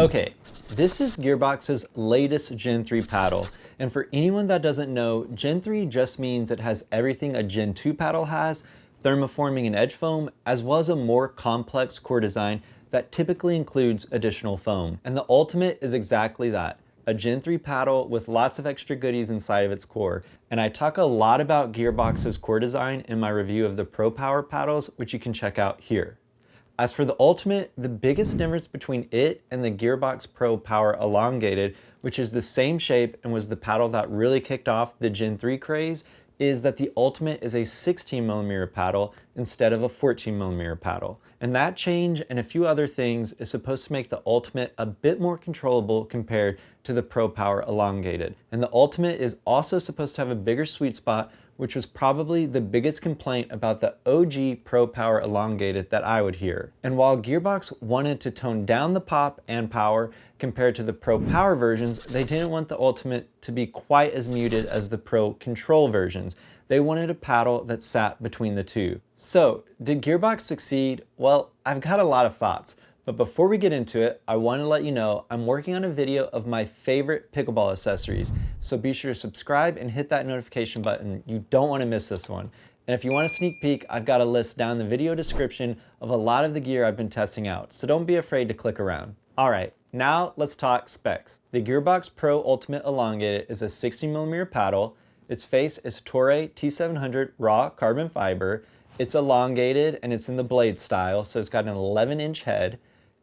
Okay, this is Gearbox's latest Gen 3 paddle, and for anyone that doesn't know, Gen 3 just means it has everything a Gen 2 paddle has, thermoforming and edge foam, as well as a more complex core design that typically includes additional foam. And the Ultimate is exactly that, a Gen 3 paddle with lots of extra goodies inside of its core. And I talk a lot about Gearbox's core design in my review of the Pro Power paddles, which you can check out here. As for the Ultimate, the biggest difference between it and the Gearbox Pro Power Elongated, which is the same shape and was the paddle that really kicked off the Gen 3 craze, is that the Ultimate is a 16mm paddle instead of a 14mm paddle. And that change and a few other things is supposed to make the Ultimate a bit more controllable compared to the Pro Power Elongated. And the Ultimate is also supposed to have a bigger sweet spot, which was probably the biggest complaint about the OG Pro Power Elongated that I would hear. And while Gearbox wanted to tone down the pop and power compared to the Pro Power versions, they didn't want the Ultimate to be quite as muted as the Pro Control versions. They wanted a paddle that sat between the two. So, did Gearbox succeed? Well, I've got a lot of thoughts. But before we get into it, I want to let you know I'm working on a video of my favorite pickleball accessories. So be sure to subscribe and hit that notification button. You don't want to miss this one. And if you want a sneak peek, I've got a list down in the video description of a lot of the gear I've been testing out. So don't be afraid to click around. All right, now let's talk specs. The Gearbox Pro Ultimate Elongated is a 16mm paddle. Its face is Toray T700 raw carbon fiber. It's elongated and it's in the blade style, so it's got an 11-inch head.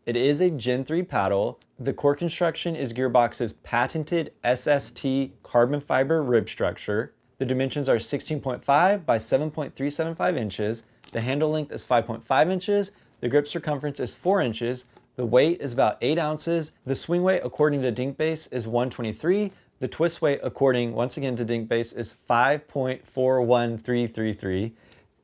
It is a Gen 3 paddle. The core construction is Gearbox's patented SST carbon fiber rib structure. The dimensions are 16.5 by 7.375 inches. The handle length is 5.5 inches. The grip circumference is 4 inches. The weight is about 8 ounces. The swing weight according to Dinkbase is 123. The twist weight according, once again, to Dinkbase is 5.41333.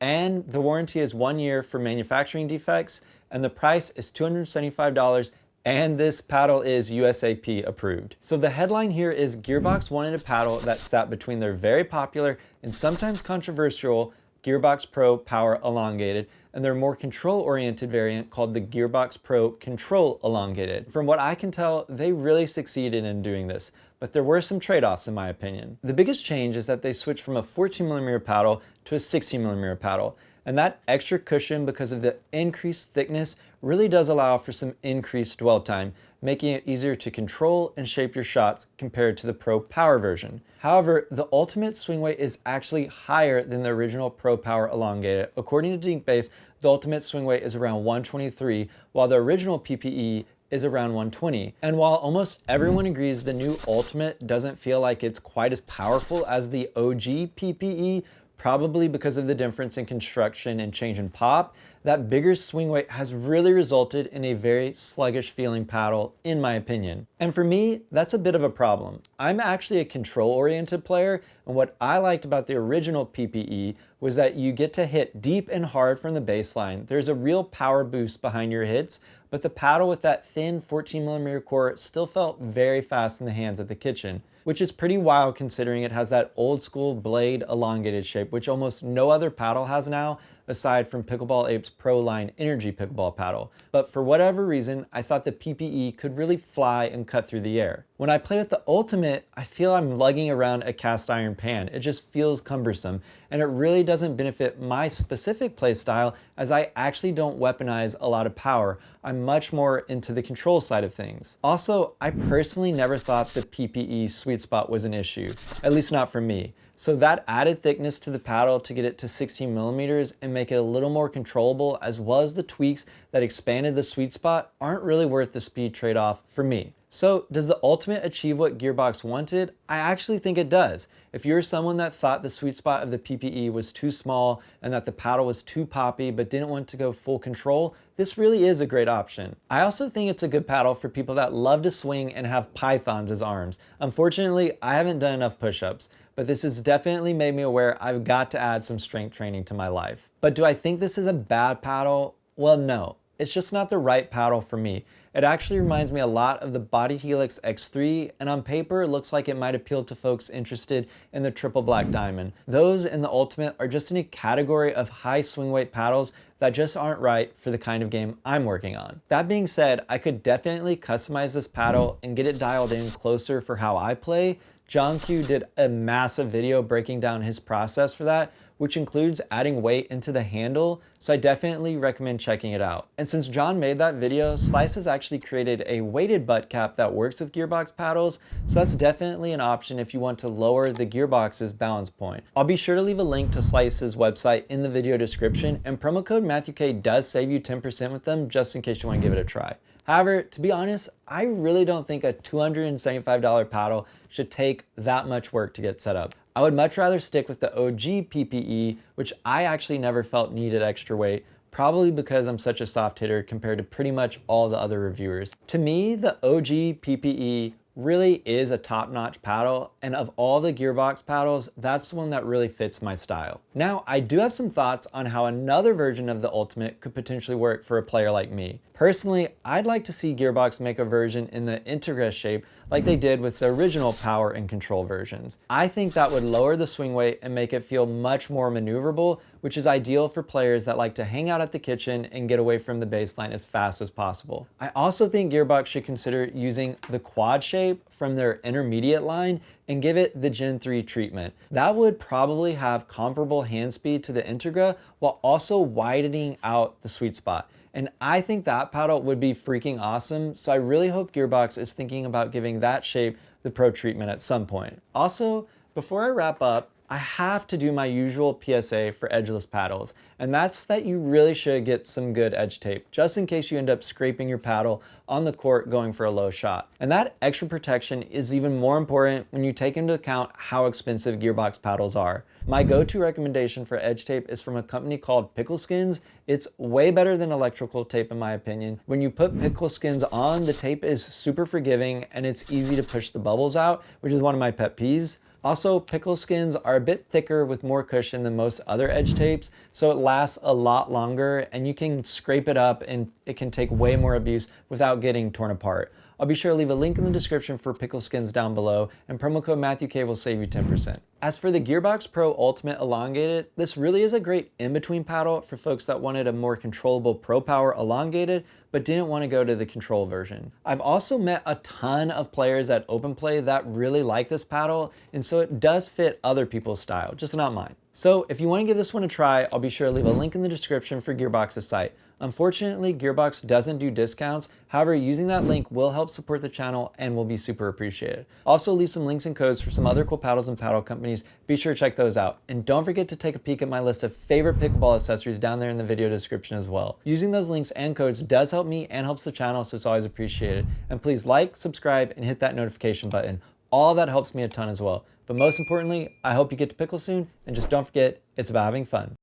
And the warranty is 1 year for manufacturing defects, and the price is $275, and this paddle is USAP approved. So the headline here is Gearbox wanted a paddle that sat between their very popular and sometimes controversial Gearbox Pro Power Elongated and their more control-oriented variant called the Gearbox Pro Control Elongated. From what I can tell, they really succeeded in doing this, but there were some trade-offs in my opinion. The biggest change is that they switched from a 14mm paddle to a 16mm paddle, and that extra cushion because of the increased thickness really does allow for some increased dwell time, making it easier to control and shape your shots compared to the Pro Power version. However, the Ultimate swing weight is actually higher than the original Pro Power Elongated. According to Dinkbase, the Ultimate swing weight is around 123, while the original PPE is around 120. And while almost everyone agrees the new Ultimate doesn't feel like it's quite as powerful as the OG PPE, probably because of the difference in construction and change in pop, that bigger swing weight has really resulted in a very sluggish feeling paddle, in my opinion. And for me, that's a bit of a problem. I'm actually a control-oriented player, and what I liked about the original PPE was that you get to hit deep and hard from the baseline. There's a real power boost behind your hits, but the paddle with that thin 14mm core still felt very fast in the hands at the kitchen, which is pretty wild considering it has that old school blade elongated shape, which almost no other paddle has now, aside from Pickleball Ape's Pro Line Energy Pickleball paddle. But for whatever reason, I thought the PPE could really fly and cut through the air. When I play with the Ultimate, I feel I'm lugging around a cast iron pan. It just feels cumbersome, and it really doesn't benefit my specific play style as I actually don't weaponize a lot of power. I'm much more into the control side of things. Also, I personally never thought the PPE sweet spot was an issue, at least not for me. So that added thickness to the paddle to get it to 16mm and make it a little more controllable, as well as the tweaks that expanded the sweet spot, aren't really worth the speed trade-off for me. So does the Ultimate achieve what Gearbox wanted? I actually think it does. If you're someone that thought the sweet spot of the PPE was too small and that the paddle was too poppy but didn't want to go full control, this really is a great option. I also think it's a good paddle for people that love to swing and have pythons as arms. Unfortunately, I haven't done enough push-ups, but this has definitely made me aware I've got to add some strength training to my life. But do I think this is a bad paddle? Well, no. It's just not the right paddle for me. It actually reminds me a lot of the Body Helix X3, and on paper it looks like it might appeal to folks interested in the triple black diamond. Those in the Ultimate are just in a category of high swing weight paddles that just aren't right for the kind of game I'm working on. That being said, I could definitely customize this paddle and get it dialed in closer for how I play. John Q did a massive video breaking down his process for that, which includes adding weight into the handle, so I definitely recommend checking it out. And since John made that video, Slyce has actually created a weighted butt cap that works with Gearbox paddles, so that's definitely an option if you want to lower the Gearbox's balance point. I'll be sure to leave a link to Slyce's website in the video description, and promo code MatthewK does save you 10% with them, just in case you want to give it a try. However, to be honest, I really don't think a $275 paddle should take that much work to get set up. I would much rather stick with the OG PPE, which I actually never felt needed extra weight, probably because I'm such a soft hitter compared to pretty much all the other reviewers. To me, the OG PPE really is a top-notch paddle, and of all the Gearbox paddles, that's the one that really fits my style. Now, I do have some thoughts on how another version of the Ultimate could potentially work for a player like me. Personally, I'd like to see Gearbox make a version in the Integra shape like they did with the original Power and Control versions. I think that would lower the swing weight and make it feel much more maneuverable, which is ideal for players that like to hang out at the kitchen and get away from the baseline as fast as possible. I also think Gearbox should consider using the quad shape from their intermediate line and give it the Gen 3 treatment. That would probably have comparable hand speed to the Integra while also widening out the sweet spot. And I think that paddle would be freaking awesome, so I really hope Gearbox is thinking about giving that shape the pro treatment at some point. Also, before I wrap up, I have to do my usual PSA for edgeless paddles, and that's that you really should get some good edge tape, just in case you end up scraping your paddle on the court going for a low shot. And that extra protection is even more important when you take into account how expensive Gearbox paddles are. My go-to recommendation for edge tape is from a company called PickleSkins. It's way better than electrical tape in my opinion. When you put PickleSkins on, the tape is super forgiving and it's easy to push the bubbles out, which is one of my pet peeves. Also, PickleSkins are a bit thicker with more cushion than most other edge tapes, so it lasts a lot longer and you can scrape it up and it can take way more abuse without getting torn apart. I'll be sure to leave a link in the description for PickleSkins down below, and promo code MatthewK will save you 10%. As for the Gearbox Pro Ultimate Elongated, this really is a great in-between paddle for folks that wanted a more controllable Pro Power Elongated, but didn't want to go to the control version. I've also met a ton of players at Open Play that really like this paddle, and so it does fit other people's style, just not mine. So if you want to give this one a try, I'll be sure to leave a link in the description for Gearbox's site. Unfortunately, Gearbox doesn't do discounts. However, using that link will help support the channel and will be super appreciated. I'll also leave some links and codes for some other cool paddles and paddle companies. Be sure to check those out. And don't forget to take a peek at my list of favorite pickleball accessories down there in the video description as well. Using those links and codes does help me and helps the channel, so it's always appreciated. And please like, subscribe, and hit that notification button. All that helps me a ton as well. But most importantly, I hope you get to pickle soon, and just don't forget, it's about having fun.